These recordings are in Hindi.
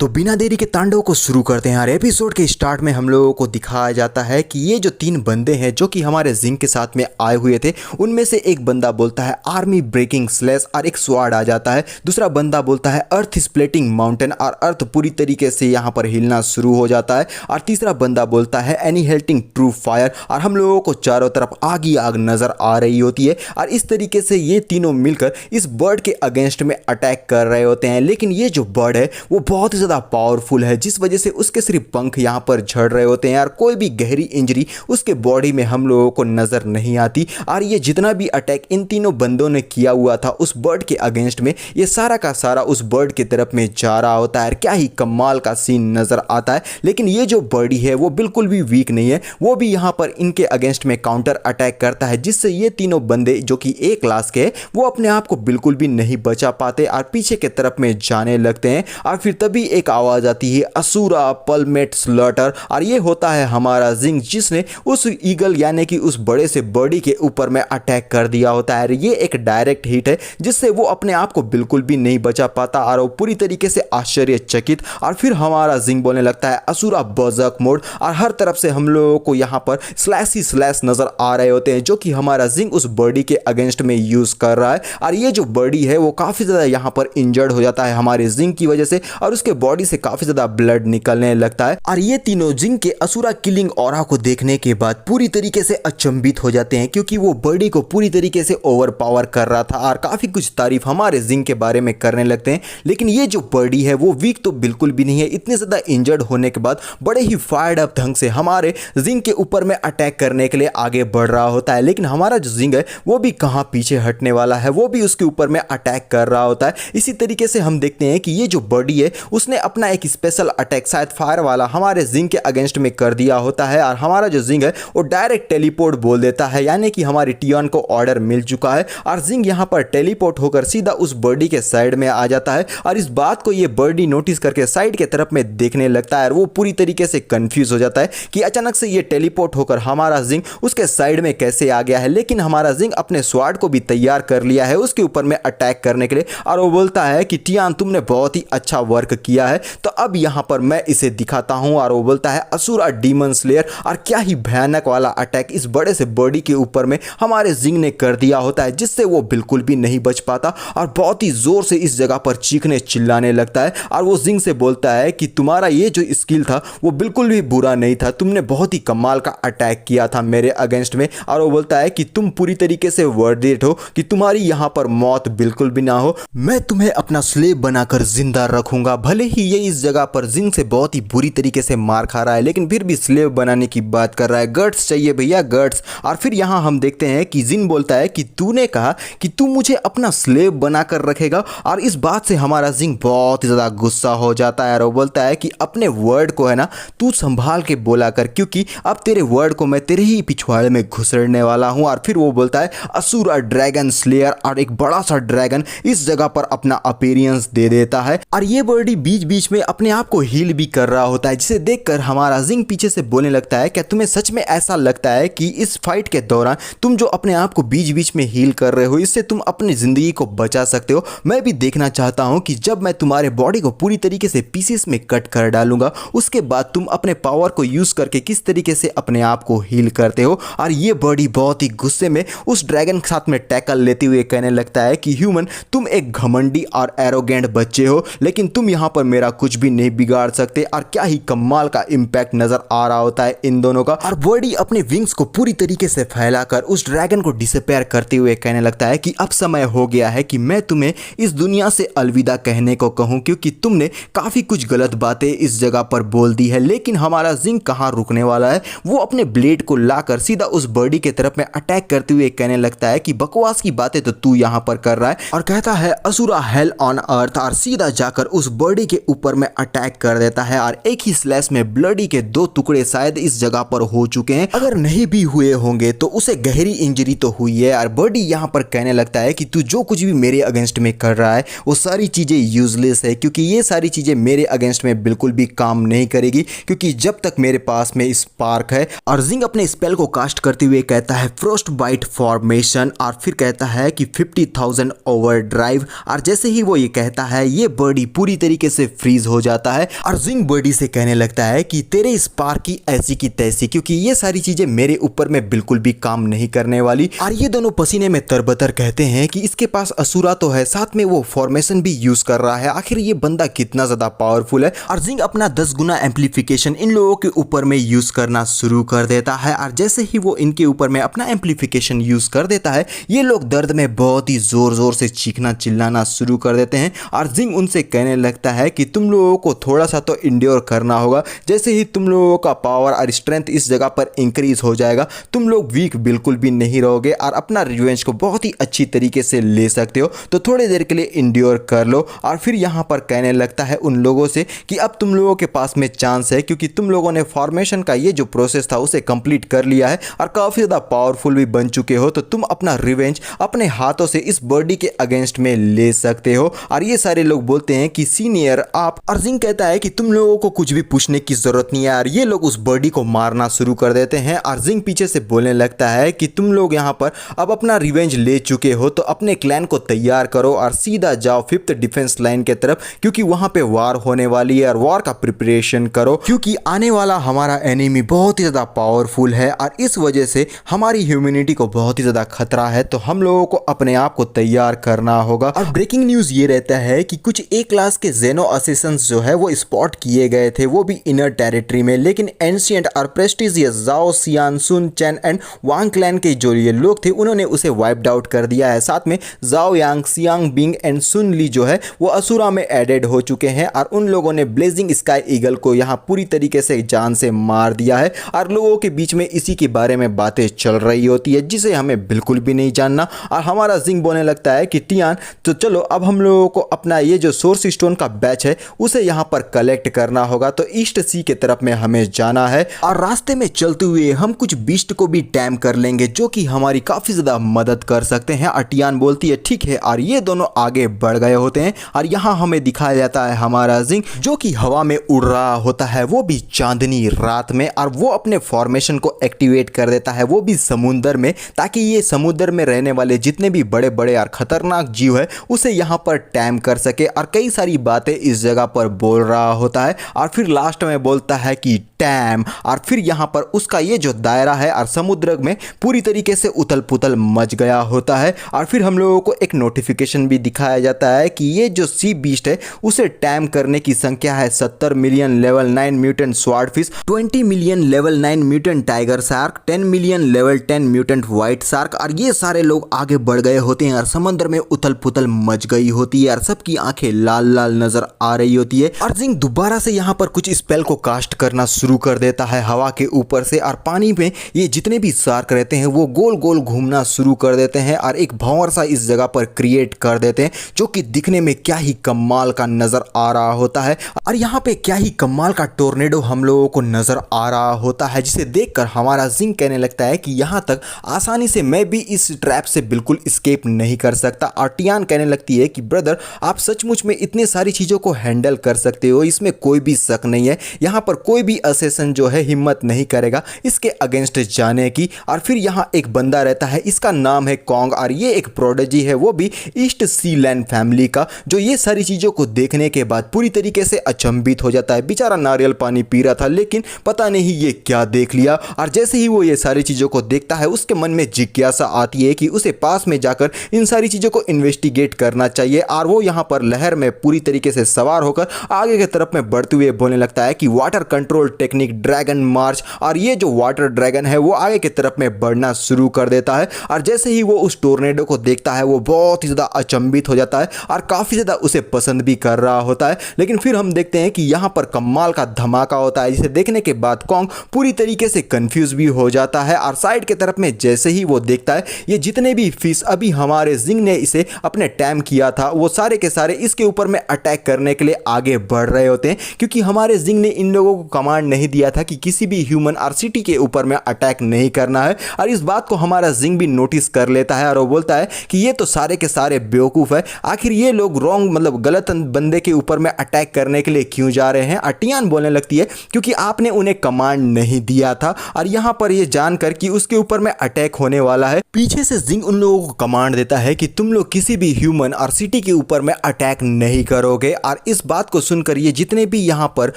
तो बिना देरी के तांडव को शुरू करते हैं यार। एपिसोड के स्टार्ट में हम लोगों को दिखाया जाता है कि ये जो 3 बंदे हैं जो कि हमारे जिंग के साथ में आए हुए थे, उनमें से एक बंदा बोलता है आर्मी ब्रेकिंग स्लैश और एक स्वाड आ जाता है। दूसरा बंदा बोलता है अर्थ स्प्लिटिंग माउंटेन और अर्थ पूरी तरीके से यहाँ पर हिलना शुरू हो जाता है। और तीसरा बंदा बोलता है एनिहिलेटिंग ट्रू फायर और हम लोगों को चारों तरफ आग ही आग नजर आ रही होती है। और इस तरीके से ये तीनों मिलकर इस बर्ड के अगेंस्ट में अटैक कर रहे होते हैं। लेकिन ये जो बर्ड है वो बहुत ही ज़्यादा पावरफुल है, जिस वजह से उसके सिर्फ पंख यहाँ पर झड़ रहे होते हैं यार। कोई भी गहरी इंजरी उसके बॉडी में हम लोगों को नज़र नहीं आती। और ये जितना भी अटैक इन तीनों बंदों ने किया हुआ था उस बर्ड के अगेंस्ट में, ये सारा का सारा उस बर्ड की तरफ में जा रहा होता है। क्या ही कमाल का सीन नज़र आता है। लेकिन ये जो बर्डी है वो बिल्कुल भी वीक नहीं है, वो भी यहाँ पर इनके अगेंस्ट में काउंटर अटैक करता है, जिससे ये तीनों बंदे जो कि ए क्लास के हैं वो अपने आप को बिल्कुल भी नहीं बचा पाते और पीछे के तरफ में जाने लगते हैं। और फिर तभी एक आवाज़ आती है असुरा पलमेट स्लॉटर, और ये होता है हमारा जिंग, जिसने उस ईगल यानी कि उस बड़े से बर्डी के ऊपर में अटैक कर दिया होता है। ये एक डायरेक्ट हिट है जिससे वो अपने आप को बिल्कुल भी नहीं बचा पाता और वो पूरी तरीके से आश्चर्यचकित। और फिर हमारा जिंग बोलने लगता है असुरा बजक मोड, और हर तरफ से हम लोगों को यहाँ पर स्लैश ही स्लैश नजर आ रहे होते हैं जो कि हमारा जिंग उस बर्डी के अगेंस्ट में यूज कर रहा है। और ये जो बर्डी है वो काफी ज्यादा यहाँ पर इंजर्ड हो जाता है हमारे जिंग की वजह से, और उसके बॉडी से काफी ज्यादा ब्लड निकलने लगता है। और ये तीनों जिंग के असुरा किलिंग ऑरा को देखने के बाद पूरी तरीके से अचंभित हो जाते हैं, क्योंकि वो बर्डी को पूरी तरीके से ओवरपावर कर रहा था और काफी कुछ तारीफ हमारे जिंग के बारे में करने लगते हैं। लेकिन ये जो बर्डी है वो वीक तो बिल्कुल भी नहीं है। इतने ज्यादा इंजर्ड होने के बाद बड़े ही फायर्ड अप ढंग से हमारे जिंग के ऊपर में अटैक करने के लिए आगे बढ़ रहा होता है। लेकिन हमारा जो जिंग है वो भी कहाँ पीछे हटने वाला है, वो भी उसके ऊपर में अटैक कर रहा होता है। इसी तरीके से हम देखते हैं कि ये जो बर्डी है उसने अपना एक स्पेशल अटैक शायद फायर वाला हमारे जिंग के अगेंस्ट में कर दिया होता है। और हमारा जो जिंग है वो डायरेक्ट टेलीपोर्ट बोल देता है, यानी कि हमारी टियन को ऑर्डर मिल चुका है और जिंग यहाँ पर टेलीपोर्ट होकर सीधा उस बर्डी के साइड में आ जाता है। और इस बात को ये बर्डी नोटिस करके साइड के तरफ में देखने लगता है और वो पूरी तरीके से कंफ्यूज हो जाता है कि अचानक से ये टेलीपोर्ट होकर हमारा जिंग उसके साइड में कैसे आ गया है। लेकिन हमारा जिंग अपने स्वाड को भी तैयार कर लिया है उसके ऊपर में अटैक करने के लिए, और वो बोलता है कि टियान तुमने बहुत ही अच्छा वर्क किया है, तो अब यहाँ पर मैं इसे दिखाता हूँ। और वो बोलता है असुरा डीमन स्लेयर, और क्या ही भयानक वाला अटैक इस बड़े से बॉडी के ऊपर में हमारे जिंग ने कर दिया होता है, जिससे वो बिल्कुल भी नहीं बच पाता और बहुत ही जोर से इस जगह पर चीखने चिल्लाने लगता है। और वो जिंग से बोलता है कि तुम्हारा ये जो स्किल था वो बिल्कुल भी बुरा नहीं था, तुमने बहुत ही कमाल का अटैक किया था मेरे अगेंस्ट में। और वो बोलता है कि तुम पूरी तरीके से वर्दित हो कि तुम्हारी यहाँ पर मौत बिल्कुल भी ना हो, मैं तुम्हें अपना स्लेव बनाकर जिंदा रखूंगा। भले ही ये इस जगह पर जिंग से बहुत ही बुरी तरीके से मार खा रहा है, लेकिन फिर भी स्लेव बनाने की बात कर रहा है। गट्स चाहिए भैया, गट्स। और फिर यहाँ हम देखते हैं कि जिंग बोलता है कि तूने कहा कि तू मुझे अपना स्लेव बनाकर रखेगा, और इस बात से हमारा जिंग बहुत ही ज़्यादा गुस्सा हो जाता है और वो बोलता है कि अपने वर्ड को है ना तू संभाल के बोला कर, क्योंकि अब तेरे वर्ड को मैं तेरे ही पिछवाड़े में घुसड़ने वाला हूँ। और फिर वो बोलता है असुरा ड्रैगन स्लेयर, और एक बड़ा सा ड्रैगन इस जगह पर अपना अपीयरेंस दे देता है। और ये बर्डी बीच बीच में अपने आप को हील भी कर रहा होता है, जिसे देखकर हमारा जिंग पीछे से बोलने लगता है क्या तुम्हें सच में ऐसा लगता है कि इस फाइट के दौरान तुम जो अपने आप को बीच बीच में हील कर रहे हो इससे तुम अपनी जिंदगी को बचा सकते हो? मैं भी देखना चाहता हूं कि जब मैं तुम्हारे बॉडी को पूरी तरीके से पीसेस में कट कर डालूंगा उसके बाद तुम अपने पावर को यूज करके किस तरीके से अपने आप को हील करते हो। और ये बर्डी बहुत ही गुस्से में उस ड्रैगन के साथ में टैकल लेते हुए कहने लगता है कि ह्यूमन तुम एक घमंडी और एरोगेंट बच्चे हो, लेकिन तुम यहाँ पर मेरा कुछ भी नहीं बिगाड़ सकते। और क्या ही कमाल का इंपैक्ट नजर आ रहा होता है इन दोनों का। और बर्डी अपने विंग्स को पूरी तरीके से फैलाकर उस ड्रैगन को डिसअपीयर करते हुए कहने लगता है कि अब समय हो गया है कि मैं तुम्हें इस दुनिया से अलविदा कहने को कहूं, क्योंकि तुमने काफी कुछ गलत बातें इस जगह पर बोल दी है। लेकिन हमारा जिंग कहाँ रुकने वाला है, वो अपने ब्लेड को लाकर सीधा उस बर्डी के तरफ में अटैक करते हुए कहने लगता है कि बकवास की बातें तो तू यहाँ पर कर रहा है, और कहता है असुरा हेल ऑन अर्थ, और सीधा जाकर उस बर्डी के ऊपर में अटैक कर देता है। और एक ही स्लैश में ब्लडी के 2 टुकड़े शायद इस जगह पर हो चुके हैं, अगर नहीं भी हुए होंगे तो उसे गहरी इंजरी तो हुई है। और बर्डी यहाँ पर कहने लगता है कि तू जो कुछ भी मेरे अगेंस्ट में कर रहा है वो सारी चीजें यूजलेस है, क्योंकि ये सारी चीजें मेरे अगेंस्ट में बिल्कुल भी काम नहीं करेगी, क्योंकि जब तक मेरे पास में स्पार्क है। और जिंग अपने स्पेल को कास्ट करते हुए कहता है फ्रोस्ट बाइट फॉर्मेशन, और फिर कहता है कि 50,000 ओवर ड्राइव। और जैसे ही वो ये कहता है ये बर्डी पूरी तरीके से फ्रीज हो जाता है और जिंग बॉडी से कहने लगता है कि तेरे स्पार्क की ऐसी की तैसी, क्योंकि ये सारी चीजें मेरे ऊपर में बिल्कुल भी काम नहीं करने वाली। और ये दोनों पसीने में तरबतर कहते हैं कि इसके पास असुरा तो है, साथ में वो फॉर्मेशन भी यूज कर रहा है, आखिर ये बंदा कितना ज्यादा पावरफुल है। और जिंग अपना 10 गुना एम्पलीफिकेशन इन लोगों के ऊपर में यूज करना शुरू कर देता है और जैसे ही वो इनके ऊपर में अपना एम्पलीफिकेशन यूज कर देता है ये लोग दर्द में बहुत ही जोर जोर से चीखना चिल्लाना शुरू कर देते हैं। और जिंग उनसे कहने लगता है कि तुम लोगों को थोड़ा सा तो इंड्योर करना होगा, जैसे ही तुम लोगों का पावर और स्ट्रेंथ इस जगह पर इंक्रीज हो जाएगा तुम लोग वीक बिल्कुल भी नहीं रहोगे और अपना रिवेंज को बहुत ही अच्छी तरीके से ले सकते हो, तो थोड़ी देर के लिए इंड्योर कर लो। और फिर यहाँ पर कहने लगता है उन लोगों से कि अब तुम लोगों के पास में चांस है, क्योंकि तुम लोगों ने फॉर्मेशन का ये जो प्रोसेस था उसे कंप्लीट कर लिया है और काफ़ी ज़्यादा पावरफुल भी बन चुके हो, तो तुम अपना रिवेंज अपने हाथों से इस बॉडी के अगेंस्ट में ले सकते हो। और ये सारे लोग बोलते हैं कि सीनियर आप, और जिंग कहता है कि तुम लोगों को कुछ भी पूछने की जरूरत नहीं है। और ये लोग उस बॉडी को मारना शुरू कर देते हैं और जिंग पीछे से बोलने लगता है कि तुम लोग यहाँ पर अब अपना रिवेंज ले चुके हो तो अपने क्लैन को तैयार करो और सीधा जाओ 5th डिफेंस लाइन के तरफ, क्योंकि वहां पे वार होने वाली है और वार का प्रिपरेशन करो, क्योंकि आने वाला हमारा एनिमी बहुत ही ज्यादा पावरफुल है और इस वजह से हमारी ह्यूमैनिटी को बहुत ही ज्यादा खतरा है, तो हम लोगों को अपने आप को तैयार करना होगा। और ब्रेकिंग न्यूज ये रहता है कि कुछ ए क्लास के जेनो असेसिन्स जो है वो स्पॉट किए गए थे, वो भी इनर टेरिटरी में, लेकिन एंशिएंट और प्रेस्टिजियस जाओ सियान सुन चैन एंड वांग क्लैन के जो ये लोग थे उन्होंने उसे वाइप्ड आउट कर दिया है। साथ में जाओ यांग सियांग बिंग एंड सुन ली जो है वो असुरा में एडेड हो चुके हैं और उन लोगों ने ब्लेजिंग स्काई ईगल को यहाँ पूरी तरीके से जान से मार दिया है और लोगों के बीच में इसी के बारे में बातें चल रही होती है जिसे हमें बिल्कुल भी नहीं जानना। और हमारा जिंग बोलने लगता है कि टियान तो चलो अब हम लोगों को अपना ये जो सोर्स स्टोन का बैच है उसे यहाँ पर कलेक्ट करना होगा, तो ईस्ट सी के तरफ में हमें जाना है और रास्ते में चलते हुए हम कुछ बीस्ट को भी टैम कर लेंगे जो कि हमारी काफी ज्यादा मदद कर सकते हैं। और टियान बोलती है ठीक है, और ये दोनों आगे बढ़ गए होते हैं और यहाँ हमें दिखाया जाता है हमारा जिंग जो कि हवा में उड़ रहा होता है, वो भी चांदनी रात में, और वो अपने फॉर्मेशन को एक्टिवेट कर देता है, वो भी समुद्र में, ताकि ये समुद्र में रहने वाले जितने भी बड़े बड़े और खतरनाक जीव है उसे यहाँ पर टैम कर सके और कई सारी बातें इस जगह पर बोल रहा होता है। और फिर लास्ट में बोलता है कि टैम, और फिर यहाँ पर उसका ये जो दायरा है और समुद्र में पूरी तरीके से उथल पुथल मच गया होता है। और फिर हम लोगों को एक नोटिफिकेशन भी दिखाया जाता है कि ये जो सी बीस्ट है उसे टैम करने की संख्या है 70 million level 9 mutant sword fish, 20 million level 9 mutant tiger shark, 10 million level 10 mutant white shark. और ये सारे लोग आगे बढ़ गए होते हैं और समंदर में उथल पुथल मच गई होती है और सबकी आंखें लाल लाल नजर आ रही होती है। और जिंग दोबारा से यहाँ पर कुछ स्पेल को कास्ट करना शुरू कर देता है हवा के ऊपर से, और पानी में ये जितने भी शार्क रहते हैं वो गोल गोल घूमना शुरू कर देते हैं और एक भंवर सा इस जगह पर क्रिएट कर देते हैं जो कि दिखने में क्या ही कमाल का नजर आ रहा होता है। और यहाँ पे क्या ही कमाल का टोर्नेडो हम लोगों को नजर आ रहा होता है जिसे देखकर हमारा जिंग कहने लगता है कि यहाँ तक आसानी से मैं भी इस ट्रैप से बिल्कुल एस्केप नहीं कर सकता। और टियान कहने लगती है कि ब्रदर आप सचमुच में इतनी सारी चीजों को हैंडल कर सकते हो, इसमें कोई भी शक नहीं है, यहाँ पर कोई भी असेसन जो है हिम्मत नहीं करेगा इसके अगेंस्ट जाने की। और फिर यहाँ एक बंदा रहता है, इसका नाम है कॉन्ग और ये एक प्रोडिजी है, वो भी ईस्ट सी लैंड फैमिली का, जो ये सारी चीजों को देखने के बाद पूरी तरीके से अचंभित हो जाता है। बेचारा नारियल पानी पी रहा था लेकिन पता नहीं ये क्या देख लिया, और जैसे ही वो ये सारी चीजों को देखता है उसके मन में जिज्ञासा आती है कि उसे पास में जाकर इन सारी चीजों को इन्वेस्टिगेट करना चाहिए। और वो यहाँ पर लहर में पूरी तरीके से सवार होकर आगे की तरफ में बढ़ते हुए बोलने लगता है कि वाटर कंट्रोल टेक्निक ड्रैगन मार्च, और ये जो वाटर ड्रैगन है वो आगे की तरफ में बढ़ना शुरू कर देता है। और जैसे ही वो उस टोर्नेडो को देखता है वो बहुत ही ज्यादा अचंभित हो जाता है और काफी ज्यादा उसे पसंद भी कर रहा होता है। लेकिन फिर हम देखते हैं कि यहाँ पर कमाल का धमाका होता है जिसे देखने के बाद कॉन्ग पूरी तरीके से कंफ्यूज भी हो जाता है। और साइड की तरफ में जैसे ही वो देखता है ये जितने भी फिश अभी हमारे जिंग ने इसे अपने टैम किया था वो सारे के सारे इसके ऊपर में अटैक करने के लिए आगे बढ़ रहे होते हैं, क्योंकि हमारे जिंग ने इन लोगों को कमांड नहीं दिया था कि किसी भी ह्यूमन और सिटी के ऊपर में अटैक नहीं करना है। और इस बात को हमारा जिंग भी नोटिस कर लेता है और वो बोलता है कि ये तो सारे के सारे बेवकूफ है, आखिर ये लोग रॉन्ग मतलब गलत बंदे के ऊपर में अटैक करने के लिए क्यों जा रहे हैं। अटियान बोलने लगती है क्योंकि आपने उन्हें कमांड नहीं दिया था। और यहाँ पर ये जानकर कि उसके ऊपर में अटैक होने वाला है पीछे से जिंग उन लोगों को कमांड देता है कि तुम लोग किसी भी ह्यूमन और सिटी के ऊपर में अटैक नहीं करोगे। और इस बात को सुनकर ये जितने भी यहाँ पर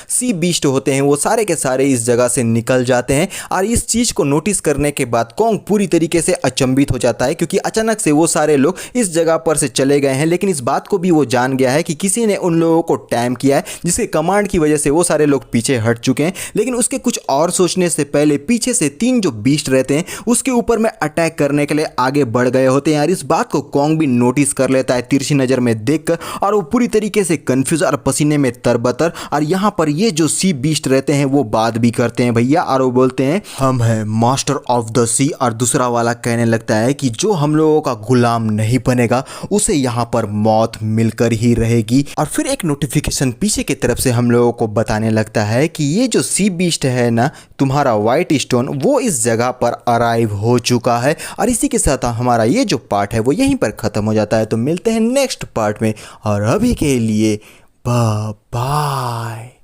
सी बीस्ट होते हैं वो सारे के सारे इस जगह से निकल जाते हैं। और इस चीज़ को नोटिस करने के बाद कॉन्ग पूरी तरीके से अचंभित हो जाता है, क्योंकि अचानक से वो सारे लोग इस जगह पर से चले गए हैं। लेकिन इस बात को भी वो जान गया है कि किसी ने उन लोगों को टैम किया है, जिसके कमांड की वजह से वो सारे लोग पीछे हट चुके हैं। लेकिन उसके कुछ और सोचने से पहले पीछे से 3 जो बीस्ट रहते हैं उसके ऊपर में अटैक करने के लिए आगे बढ़ गए होते हैं। यार इस बात को कॉन्ग भी नोटिस कर लेता है तिरछी नज़र में देखकर, और वो पूरी तरीके से कंफ्यूज और पसीने में तरबतर। और यहाँ पर ये जो सी बीस्ट रहते हैं वो बात भी करते हैं भैया, और वो बोलते हैं हम हैं मास्टर ऑफ द सी। और दूसरा वाला कहने लगता है कि जो हम लोगों का गुलाम नहीं बनेगा उसे यहाँ पर मौत मिलकर ही रहेगी। और फिर एक नोटिफिकेशन पीछे की तरफ से हम लोगों को बताने लगता है कि ये जो सी बीस्ट है ना, तुम्हारा व्हाइट स्टोन, वो इस जगह पर अराइव हो चुका है। और इसी के साथ हमारा ये जो पार्ट है वो यहीं पर ख़त्म हो जाता है। तो मिलते हैं नेक्स्ट पार्ट में, और अभी के लिए बाय बाय।